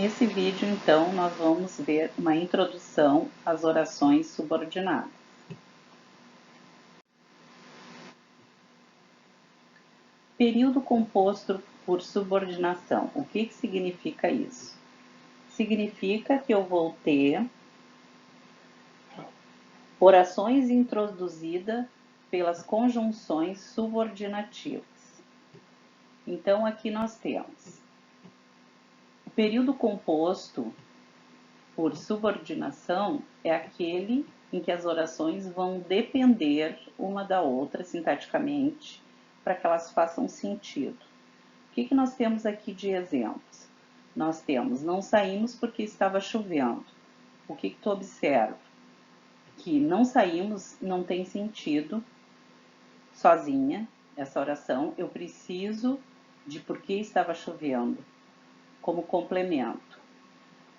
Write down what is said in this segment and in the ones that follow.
Nesse vídeo, então, nós vamos ver uma introdução às orações subordinadas. Período composto por subordinação. O que significa isso? Significa que eu vou ter orações introduzidas pelas conjunções subordinativas. Então, aqui nós temos o período composto por subordinação é aquele em que as orações vão depender uma da outra sintaticamente para que elas façam sentido. O que nós temos aqui de exemplos? Nós temos, não saímos porque estava chovendo. O que tu observa? Que não saímos não tem sentido sozinha essa oração. Eu preciso de porque estava chovendo como complemento.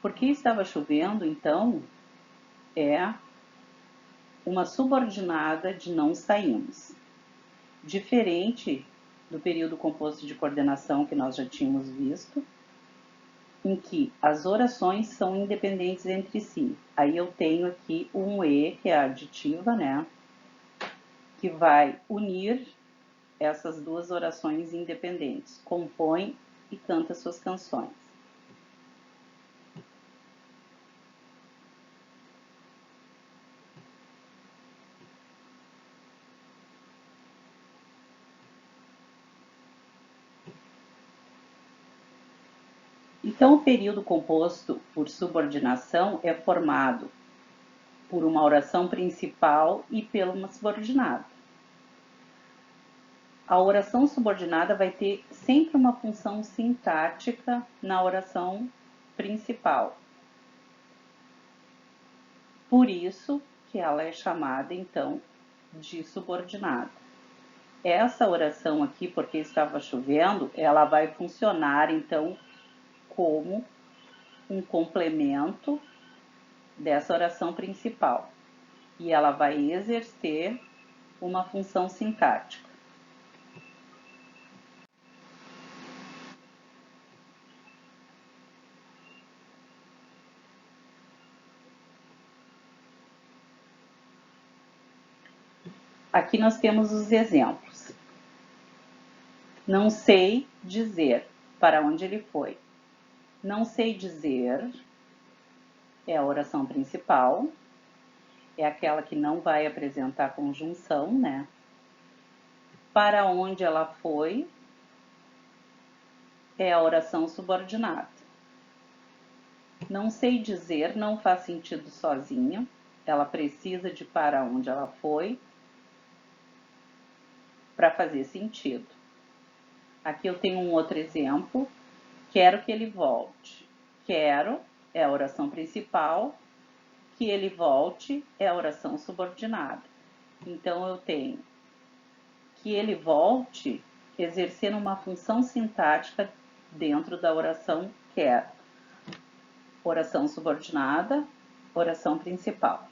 Porque estava chovendo, então, é uma subordinada de não saímos. Diferente do período composto de coordenação que nós já tínhamos visto, em que as orações são independentes entre si. Aí eu tenho aqui um E, que é a aditiva, né? Que vai unir essas duas orações independentes. Compõe e canta suas canções. Então, o período composto por subordinação é formado por uma oração principal e pela uma subordinada. A oração subordinada vai ter sempre uma função sintática na oração principal. Por isso que ela é chamada, então, de subordinada. Essa oração aqui, porque estava chovendo, ela vai funcionar, então, como um complemento dessa oração principal. E ela vai exercer uma função sintática. Aqui nós temos os exemplos. Não sei dizer para onde ele foi. Não sei dizer é a oração principal, é aquela que não vai apresentar conjunção, né? Para onde ela foi é a oração subordinada. Não sei dizer não faz sentido sozinho, ela precisa de para onde ela foi para fazer sentido. Aqui eu tenho um outro exemplo. Quero que ele volte. Quero é a oração principal, que ele volte é a oração subordinada. Então, eu tenho que ele volte exercendo uma função sintática dentro da oração quero. Oração subordinada, oração principal.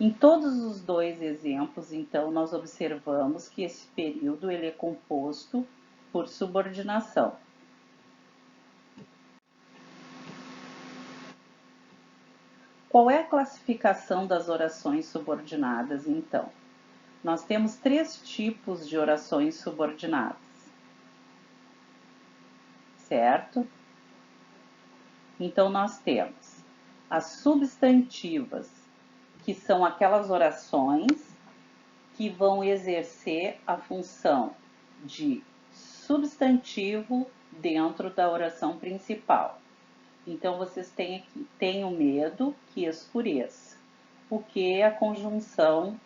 Em todos os dois exemplos, então, nós observamos que esse período ele é composto por subordinação. Qual é a classificação das orações subordinadas, então? Nós temos três tipos de orações subordinadas, certo? Então, nós temos as substantivas, que são aquelas orações que vão exercer a função de substantivo dentro da oração principal. Então, vocês têm aqui, tenho medo que escureça, o que é a conjunção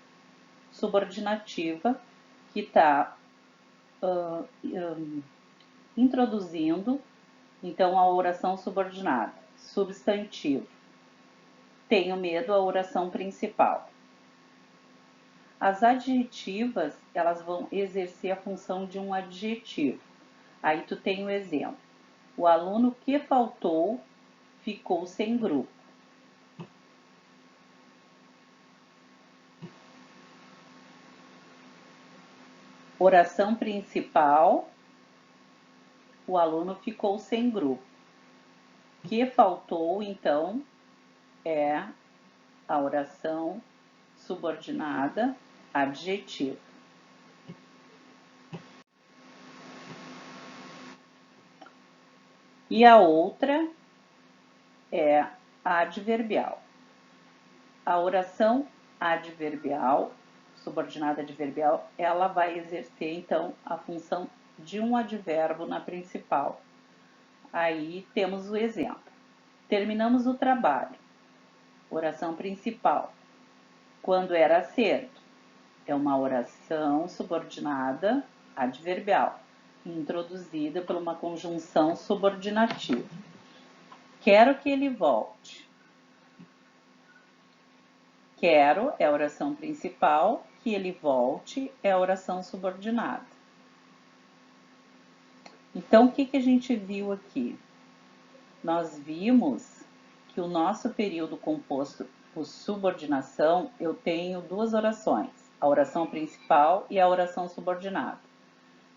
subordinativa que está introduzindo, então, a oração subordinada, substantivo. Tenho medo, a oração principal. As adjetivas, elas vão exercer a função de um adjetivo. Aí tu tem o exemplo. O aluno que faltou ficou sem grupo. Oração principal, o aluno ficou sem grupo. O que faltou, então, é a oração subordinada adjetiva. E a outra é a adverbial. A oração adverbial, subordinada adverbial, ela vai exercer, então, a função de um advérbio na principal. Aí temos o exemplo. Terminamos o trabalho. Oração principal. Quando era cedo. É uma oração subordinada adverbial, introduzida por uma conjunção subordinativa. Quero que ele volte. Quero é a oração principal, que ele volte é a oração subordinada. Então, o que a gente viu aqui? Nós vimos que o nosso período composto por subordinação, eu tenho duas orações, a oração principal e a oração subordinada.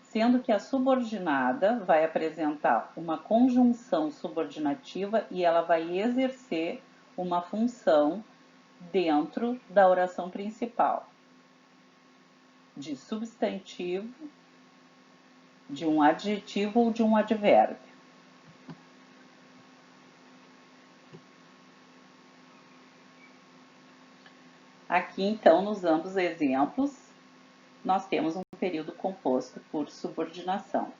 Sendo que a subordinada vai apresentar uma conjunção subordinativa e ela vai exercer uma função dentro da oração principal, de substantivo, de um adjetivo ou de um advérbio. Aqui, então, nos ambos exemplos, nós temos um período composto por subordinação.